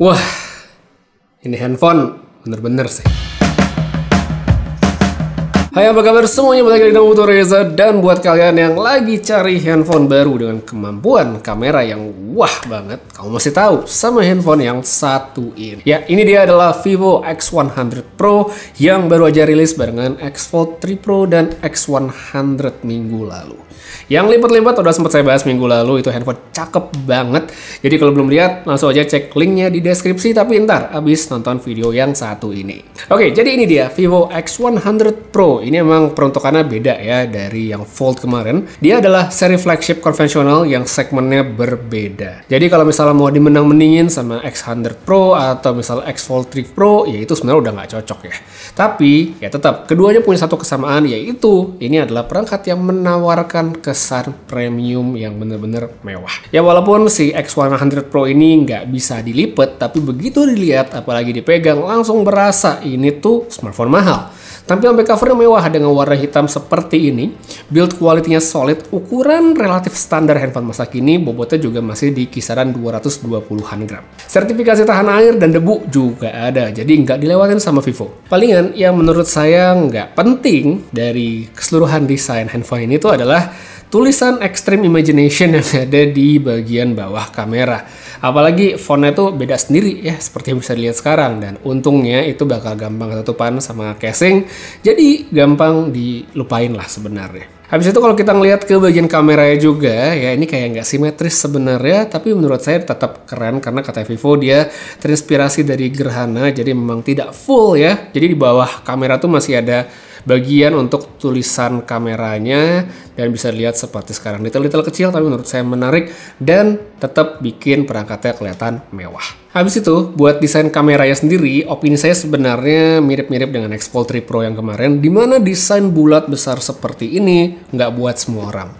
Wah, ini handphone bener-bener sih. Hai, apa kabar semuanya, balik lagi dengan Putu Reza. Dan buat kalian yang lagi cari handphone baru dengan kemampuan kamera yang wah banget, kamu masih tahu sama handphone yang satu ini. Ya, ini dia adalah Vivo X100 Pro yang baru aja rilis barengan X Fold 3 Pro dan X100 minggu lalu. Yang lipat-lipat udah sempat saya bahas minggu lalu, itu handphone cakep banget. Jadi kalau belum lihat, langsung aja cek linknya di deskripsi, tapi ntar abis nonton video yang satu ini. Oke, jadi ini dia Vivo X100 Pro. Ini emang peruntukannya beda ya dari yang Fold kemarin. Dia adalah seri flagship konvensional yang segmennya berbeda. Jadi kalau misalnya mau dimenang-meningin sama X100 Pro atau misalnya X Fold 3 Pro, ya itu sebenarnya udah nggak cocok ya. Tapi ya tetap keduanya punya satu kesamaan, yaitu ini adalah perangkat yang menawarkan kesan premium yang bener-bener mewah. Ya walaupun si X100 Pro ini nggak bisa dilipet, tapi begitu dilihat apalagi dipegang langsung berasa ini tuh smartphone mahal. Tampilan back covernya mewah dengan warna hitam seperti ini, build quality-nya solid, ukuran relatif standar handphone masa kini, bobotnya juga masih di kisaran 220-an gram. Sertifikasi tahan air dan debu juga ada, jadi nggak dilewatin sama Vivo. Palingan yang menurut saya nggak penting dari keseluruhan desain handphone ini tuh adalah tulisan Extreme Imagination yang ada di bagian bawah kamera. Apalagi fontnya tuh beda sendiri ya, seperti yang bisa dilihat sekarang. Dan untungnya itu bakal gampang ketutupan sama casing, jadi gampang dilupain lah sebenarnya. Habis itu kalau kita ngelihat ke bagian kameranya juga, ya ini kayak nggak simetris sebenarnya, tapi menurut saya tetap keren karena kata Vivo dia terinspirasi dari gerhana, jadi memang tidak full ya. Jadi di bawah kamera tuh masih ada bagian untuk tulisan kameranya dan bisa dilihat seperti sekarang, detail-detail kecil tapi menurut saya menarik dan tetap bikin perangkatnya kelihatan mewah. Habis itu buat desain kameranya sendiri, opini saya sebenarnya mirip-mirip dengan X Fold 3 Pro yang kemarin, dimana desain bulat besar seperti ini nggak buat semua orang.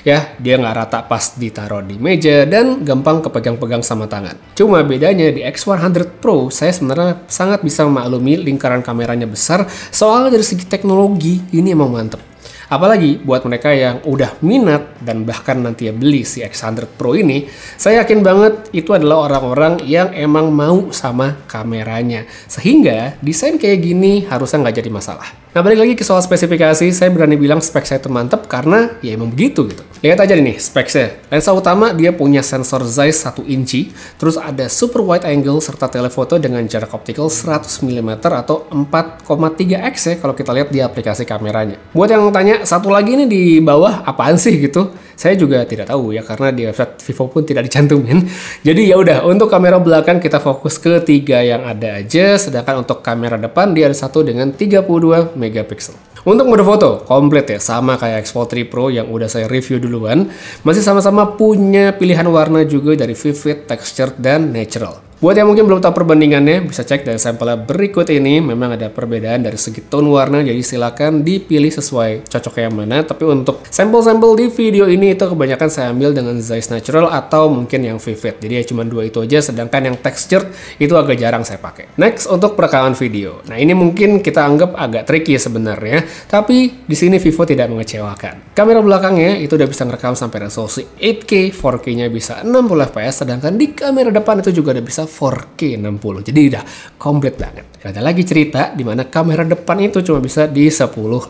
Ya, dia nggak rata pas ditaruh di meja dan gampang kepegang-pegang sama tangan. Cuma bedanya di X100 Pro, saya sebenarnya sangat bisa memaklumi lingkaran kameranya besar, soalnya dari segi teknologi ini emang mantep. Apalagi buat mereka yang udah minat dan bahkan nanti ya beli si X100 Pro ini, saya yakin banget itu adalah orang-orang yang emang mau sama kameranya. Sehingga desain kayak gini harusnya nggak jadi masalah. Nah, balik lagi ke soal spesifikasi, saya berani bilang spek saya itu mantep karena ya emang begitu gitu. Lihat aja nih speknya. Lensa utama dia punya sensor Zeiss 1 inci, terus ada super wide angle serta telefoto dengan jarak optikal 100 mm atau 4,3x ya kalau kita lihat di aplikasi kameranya. Buat yang tanya, satu lagi nih di bawah apaan sih gitu? Saya juga tidak tahu ya karena di website Vivo pun tidak dicantumin. Jadi ya udah, untuk kamera belakang kita fokus ke 3 yang ada aja, sedangkan untuk kamera depan dia ada satu dengan 32 megapiksel. Untuk mode foto komplit ya, sama kayak X Fold 3 Pro yang udah saya review duluan, masih sama-sama punya pilihan warna juga dari Vivid, Textured, dan Natural. Buat yang mungkin belum tahu perbandingannya, bisa cek dari sampelnya berikut ini. Memang ada perbedaan dari segi tone warna, jadi silakan dipilih sesuai cocoknya yang mana. Tapi untuk sampel-sampel di video ini itu kebanyakan saya ambil dengan Zeiss Natural atau mungkin yang Vivid. Jadi ya cuma 2 itu aja, sedangkan yang Textured itu agak jarang saya pakai. Next, untuk perekaman video. Nah, ini mungkin kita anggap agak tricky sebenarnya, tapi di sini Vivo tidak mengecewakan. Kamera belakangnya itu udah bisa ngerekam sampai resolusi 8K, 4K-nya bisa 60 fps, sedangkan di kamera depan itu juga udah bisa 4K 60. Jadi udah komplit banget. Ada lagi cerita di mana kamera depan itu cuma bisa di 1080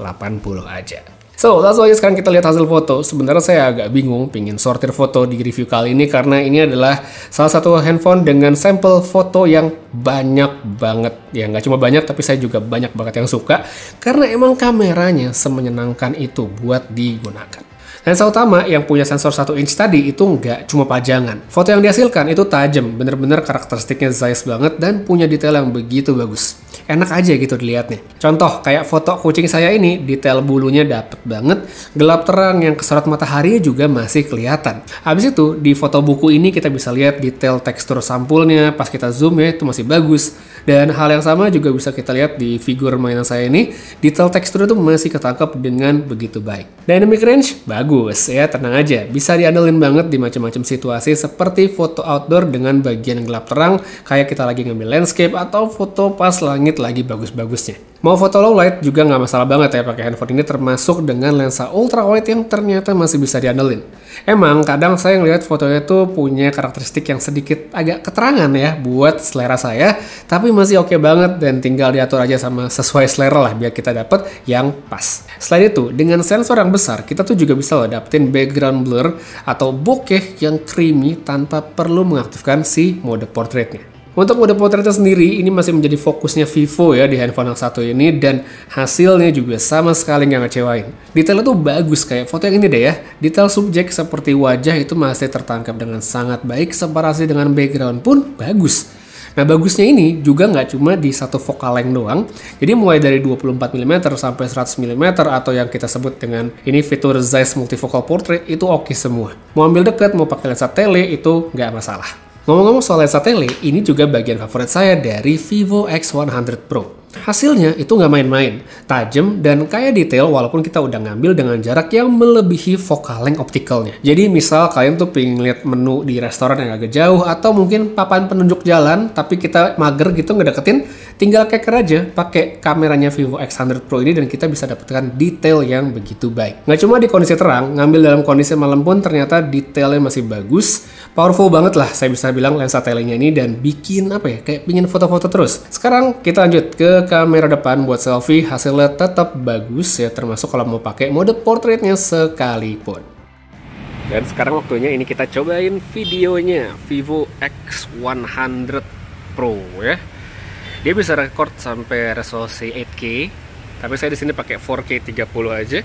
aja. So, langsung aja sekarang kita lihat hasil foto. Sebenarnya saya agak bingung pingin sortir foto di review kali ini karena ini adalah salah satu handphone dengan sampel foto yang banyak banget. Ya nggak cuma banyak, tapi saya juga banyak banget yang suka karena emang kameranya semenyenangkan itu buat digunakan. Lensa utama yang punya sensor 1 inch tadi itu nggak cuma pajangan. Foto yang dihasilkan itu tajam, bener-bener karakteristiknya Zeiss banget dan punya detail yang begitu bagus. Enak aja gitu dilihatnya. Contoh, kayak foto kucing saya ini, detail bulunya dapet banget, gelap terang yang kesorot matahari juga masih kelihatan. Habis itu, di foto buku ini kita bisa lihat detail tekstur sampulnya, pas kita zoom ya, itu masih bagus. Dan hal yang sama juga bisa kita lihat di figur mainan saya ini, detail tekstur itu masih ketangkap dengan begitu baik. Dynamic range, bagus ya, tenang aja. Bisa diandelin banget di macam-macam situasi seperti foto outdoor dengan bagian gelap terang, kayak kita lagi ngambil landscape atau foto pas langit lagi bagus-bagusnya. Mau foto low light juga nggak masalah banget ya pakai handphone ini, termasuk dengan lensa ultra wide yang ternyata masih bisa diandelin. Emang kadang saya ngelihat fotonya tuh punya karakteristik yang sedikit agak keterangan ya buat selera saya, tapi masih oke banget dan tinggal diatur aja sama sesuai selera lah biar kita dapet yang pas. Selain itu, dengan sensor yang besar, kita tuh juga bisa loh dapetin background blur atau bokeh yang creamy tanpa perlu mengaktifkan si mode portraitnya. Untuk mode portraitnya sendiri, ini masih menjadi fokusnya Vivo ya di handphone yang satu ini, dan hasilnya juga sama sekali nggak ngecewain. Detailnya tuh bagus, kayak foto yang ini deh ya. Detail subjek seperti wajah itu masih tertangkap dengan sangat baik, separasi dengan background pun bagus. Nah bagusnya ini juga nggak cuma di satu focal length doang, jadi mulai dari 24mm sampai 100mm atau yang kita sebut dengan ini fitur Zeiss Multifocal Portrait itu oke semua. Mau ambil dekat, mau pakai lensa tele itu nggak masalah. Ngomong-ngomong soal lensa tele, ini juga bagian favorit saya dari Vivo X100 Pro. Hasilnya itu nggak main-main, tajam dan kaya detail walaupun kita udah ngambil dengan jarak yang melebihi focal length optikalnya. Jadi misal kalian tuh pengen lihat menu di restoran yang agak jauh atau mungkin papan penunjuk jalan tapi kita mager gitu ngedeketin, tinggal keker aja pakai kameranya Vivo X100 Pro ini dan kita bisa dapatkan detail yang begitu baik. Nggak cuma di kondisi terang, ngambil dalam kondisi malam pun ternyata detailnya masih bagus. Powerful banget lah saya bisa bilang lensa telenya ini dan bikin apa ya, kayak pingin foto-foto terus. Sekarang kita lanjut ke kamera depan buat selfie, hasilnya tetap bagus ya, termasuk kalau mau pakai mode portraitnya sekalipun. Dan sekarang waktunya ini kita cobain videonya Vivo X100 Pro ya. Dia bisa record sampai resolusi 8K, tapi saya di sini pakai 4K 30 aja.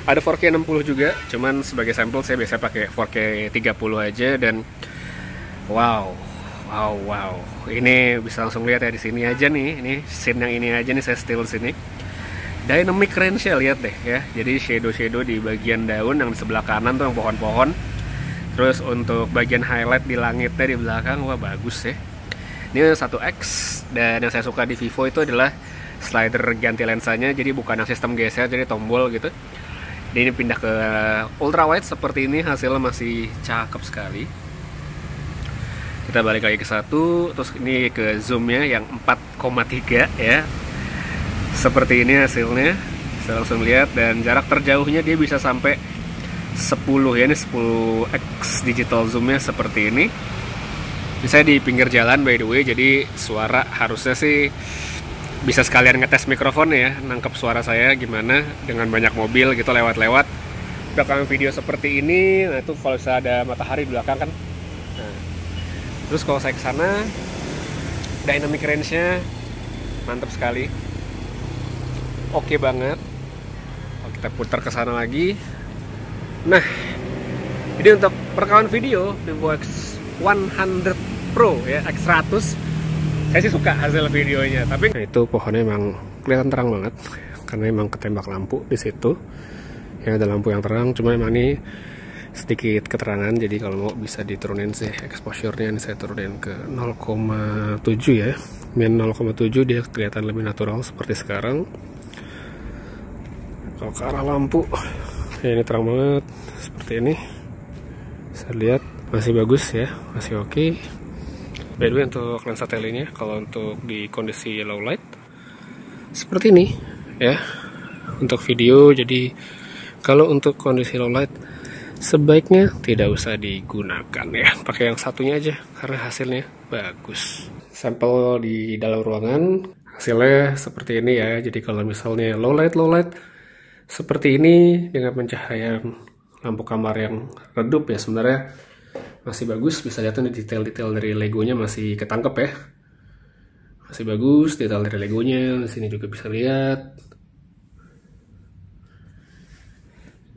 Ada 4K 60 juga, cuman sebagai sampel saya biasa pakai 4K 30 aja dan wow. Ini bisa langsung lihat ya di sini aja nih. Ini scene yang ini aja nih saya still sini. Dynamic range-nya lihat deh ya. Jadi shadow di bagian daun yang di sebelah kanan tuh yang pohon-pohon. Terus untuk bagian highlight di langitnya di belakang, wah bagus ya. Ini 1X dan yang saya suka di Vivo itu adalah slider ganti lensanya, jadi bukan yang sistem geser, jadi tombol gitu. Dan ini pindah ke ultra wide seperti ini, hasilnya masih cakep sekali. Kita balik lagi ke satu, terus ini ke zoomnya yang 4,3 ya. Seperti ini hasilnya, bisa langsung lihat, dan jarak terjauhnya dia bisa sampai 10 ya, ini 10x digital zoomnya seperti ini. Ini saya di pinggir jalan by the way, jadi suara harusnya sih bisa sekalian ngetes mikrofon ya, nangkep suara saya gimana dengan banyak mobil gitu lewat-lewat. Belakang video seperti ini, nah itu kalau bisa ada matahari di belakang kan. Nah, terus kalau saya ke sana, dynamic range-nya mantap sekali, oke banget. Kalau kita putar ke sana lagi, nah jadi untuk perekaman video Vivo X100 Pro ya, X100, saya sih suka hasil videonya. Tapi nah, itu pohonnya emang kelihatan terang banget karena emang ketembak lampu di situ. Yang ada lampu yang terang, cuma emang ini sedikit keterangan, jadi kalau mau bisa diturunin sih exposure-nya. Ini saya turunin ke 0,7 ya, min 0,7 dia kelihatan lebih natural seperti sekarang. Kalau ke arah lampu ya ini terang banget seperti ini, saya lihat masih bagus ya, masih oke. By the way untuk lensa telenya, kalau untuk di kondisi low light seperti ini ya untuk video. Jadi kalau untuk kondisi low light sebaiknya tidak usah digunakan ya, pakai yang satunya aja karena hasilnya bagus. Sampel di dalam ruangan hasilnya seperti ini ya. Jadi kalau misalnya low light seperti ini dengan pencahayaan lampu kamar yang redup ya, sebenarnya masih bagus. Bisa lihat nih detail-detail dari legonya masih ketangkep ya, masih bagus detail dari legonya. Di sini juga bisa lihat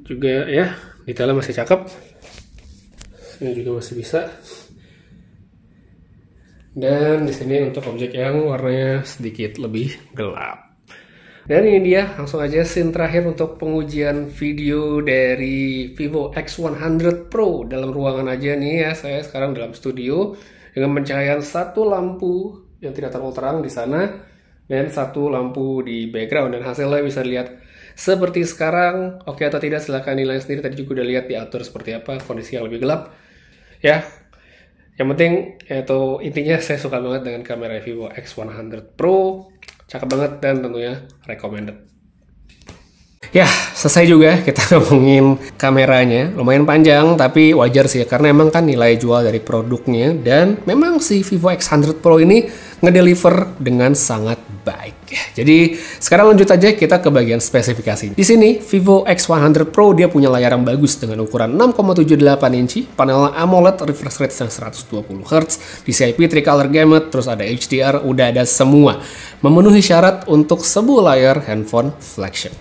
juga ya, detailnya masih cakep. Sini juga masih bisa. Dan di sini untuk objek yang warnanya sedikit lebih gelap. Dan ini dia, langsung aja scene terakhir untuk pengujian video dari Vivo X100 Pro dalam ruangan aja nih ya. Saya sekarang dalam studio dengan pencahayaan satu lampu yang tidak terlalu terang di sana dan satu lampu di background, dan hasilnya bisa dilihat seperti sekarang. Oke atau tidak silahkan nilai sendiri. Tadi juga udah lihat diatur seperti apa, kondisi yang lebih gelap ya. Yang penting itu intinya saya suka banget dengan kamera Vivo X100 Pro. cakep banget dan tentunya recommended. Ya, selesai juga kita ngomongin kameranya. Lumayan panjang, tapi wajar sih karena emang kan nilai jual dari produknya. Dan memang si Vivo X100 Pro ini ngedeliver dengan sangat baik. Jadi sekarang lanjut aja kita ke bagian spesifikasi. Di sini Vivo X100 Pro dia punya layar yang bagus dengan ukuran 6,78 inci, panel AMOLED, refresh rate yang 120 Hz, DCI-P Tricolor Gamut, terus ada HDR, udah ada semua. Memenuhi syarat untuk sebuah layar handphone flagship.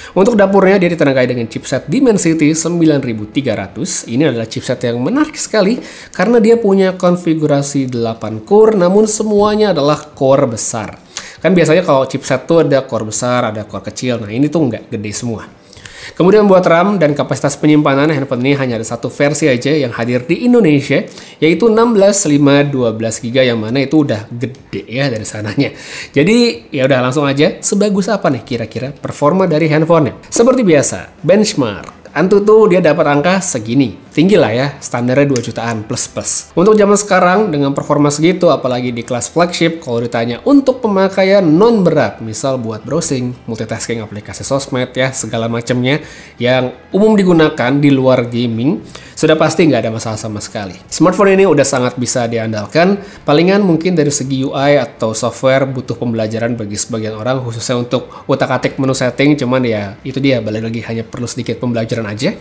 Untuk dapurnya dia ditenagai dengan chipset Dimensity 9300. Ini adalah chipset yang menarik sekali karena dia punya konfigurasi 8 core namun semuanya adalah core besar. Kan biasanya kalau chipset tuh ada core besar, ada core kecil. Nah ini tuh nggak gede semua. Kemudian buat RAM dan kapasitas penyimpanan handphone ini hanya ada satu versi aja yang hadir di Indonesia, yaitu 16/512 GB yang mana itu udah gede ya dari sananya. Jadi ya udah langsung aja, sebagus apa nih kira-kira performa dari handphonenya? Seperti biasa, benchmark. Antutu dia dapat angka segini. Tinggi lah ya, standarnya 2 jutaan plus. Untuk zaman sekarang dengan performa segitu, apalagi di kelas flagship, kalau ditanya untuk pemakaian non berat, misal buat browsing, multitasking aplikasi sosmed ya, segala macamnya yang umum digunakan di luar gaming, sudah pasti nggak ada masalah sama sekali. Smartphone ini udah sangat bisa diandalkan, palingan mungkin dari segi UI atau software butuh pembelajaran bagi sebagian orang, khususnya untuk utak-atik menu setting, cuman ya itu dia, balik lagi hanya perlu sedikit pembelajaran aja.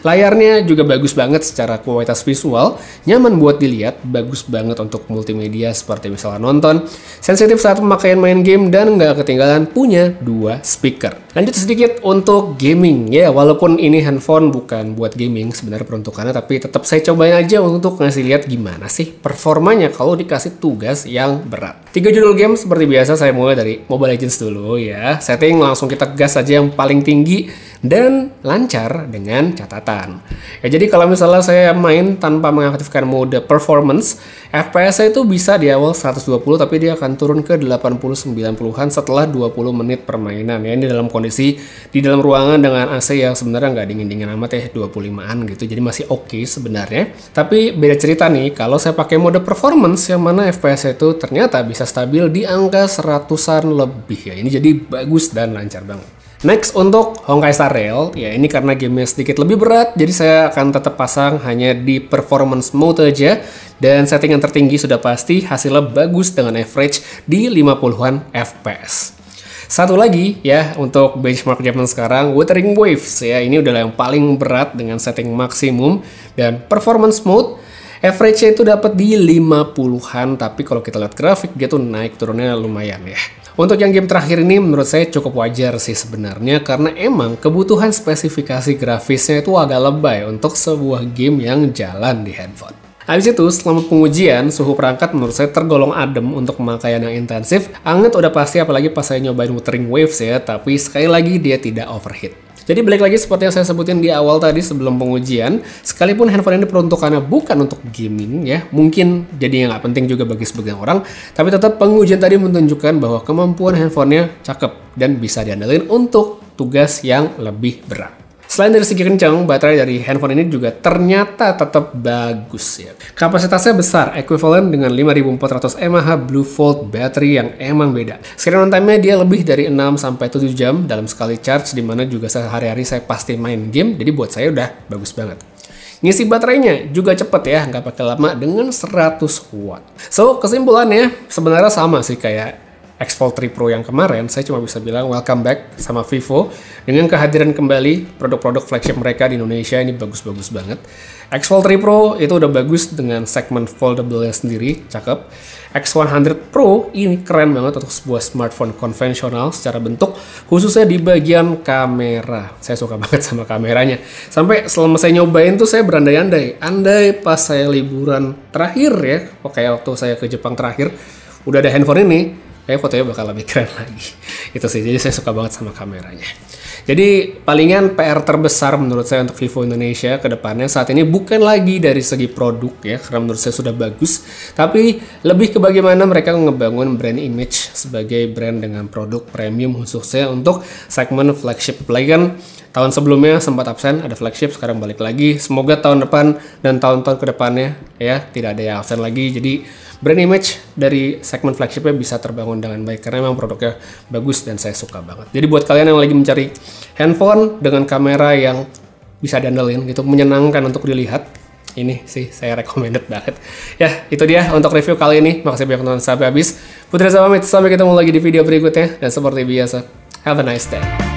Layarnya juga bagus banget secara kualitas visual, nyaman buat dilihat, bagus banget untuk multimedia seperti misalnya nonton, sensitif saat pemakaian main game, dan nggak ketinggalan punya 2 speaker. Lanjut sedikit untuk gaming ya, walaupun ini handphone bukan buat gaming sebenarnya peruntukannya, tapi tetap saya cobain aja untuk ngasih lihat gimana sih performanya kalau dikasih tugas yang berat. 3 judul game seperti biasa, saya mulai dari Mobile Legends dulu ya. Setting langsung kita gas aja yang paling tinggi dan lancar dengan catatan. Ya jadi kalau misalnya saya main tanpa mengaktifkan mode performance, FPS-nya itu bisa di awal 120 tapi dia akan turun ke 80-90-an setelah 20 menit permainan ya. Ini dalam kondisi di dalam ruangan dengan AC yang sebenarnya nggak dingin-dingin amat ya, 25-an gitu. Jadi masih oke sebenarnya. Tapi beda cerita nih kalau saya pakai mode performance yang mana FPS-nya itu ternyata bisa stabil di angka 100-an lebih ya. Ini jadi bagus dan lancar banget. Next untuk Honkai Star Rail, ya ini karena gamenya sedikit lebih berat, jadi saya akan tetap pasang hanya di performance mode aja, dan setting yang tertinggi sudah pasti hasilnya bagus dengan average di 50-an FPS. Satu lagi ya untuk benchmark zaman sekarang, Wuthering Waves ya, ini udah yang paling berat dengan setting maksimum dan performance mode. Average-nya itu dapat di 50-an, tapi kalau kita lihat grafik dia tuh naik turunnya lumayan ya. Untuk yang game terakhir ini menurut saya cukup wajar sih sebenarnya karena emang kebutuhan spesifikasi grafisnya itu agak lebay untuk sebuah game yang jalan di handphone. Habis itu, selama pengujian, suhu perangkat menurut saya tergolong adem untuk pemakaian yang intensif. Anget udah pasti apalagi pas saya nyobain Wuthering Waves ya, tapi sekali lagi dia tidak overheat. Jadi balik lagi seperti yang saya sebutin di awal tadi sebelum pengujian, sekalipun handphone ini peruntukannya bukan untuk gaming ya, mungkin jadi nggak penting juga bagi sebagian orang, tapi tetap pengujian tadi menunjukkan bahwa kemampuan handphonenya cakep dan bisa diandalkan untuk tugas yang lebih berat. Selain dari segi kencang, baterai dari handphone ini juga ternyata tetap bagus ya. Kapasitasnya besar, ekuivalen dengan 5400 mAh Blue Volt battery yang emang beda. Screen on time-nya dia lebih dari 6-7 jam dalam sekali charge, dimana juga sehari-hari saya pasti main game, jadi buat saya udah bagus banget. Ngisi baterainya juga cepet ya, nggak pakai lama dengan 100 watt. So, kesimpulannya sebenarnya sama sih kayak X-Fold 3 Pro yang kemarin, saya cuma bisa bilang welcome back sama Vivo. Dengan kehadiran kembali produk-produk flagship mereka di Indonesia ini bagus-bagus banget. X-Fold 3 Pro itu udah bagus dengan segmen foldable-nya sendiri, cakep. X100 Pro ini keren banget untuk sebuah smartphone konvensional secara bentuk, khususnya di bagian kamera. Saya suka banget sama kameranya. Sampai selama saya nyobain tuh saya berandai-andai. Andai pas saya liburan terakhir ya, kayak waktu saya ke Jepang terakhir, udah ada handphone ini, kayak fotonya bakal lebih keren lagi. Itu sih, jadi saya suka banget sama kameranya. Jadi palingan PR terbesar menurut saya untuk Vivo Indonesia ke depannya saat ini bukan lagi dari segi produk ya, karena menurut saya sudah bagus, tapi lebih ke bagaimana mereka ngebangun brand image sebagai brand dengan produk premium khususnya untuk segmen flagship. Apalagi kan tahun sebelumnya sempat absen, ada flagship, sekarang balik lagi. Semoga tahun depan dan tahun-tahun ke depannya ya tidak ada yang absen lagi. Jadi brand image dari segmen flagshipnya bisa terbangun dengan baik karena memang produknya bagus dan saya suka banget. Jadi buat kalian yang lagi mencari handphone dengan kamera yang bisa diandelin gitu, menyenangkan untuk dilihat, ini sih saya recommended banget. Ya, itu dia untuk review kali ini. Makasih banyak nonton sampai habis. Putri pamit, sampai ketemu lagi di video berikutnya. Dan seperti biasa, have a nice day.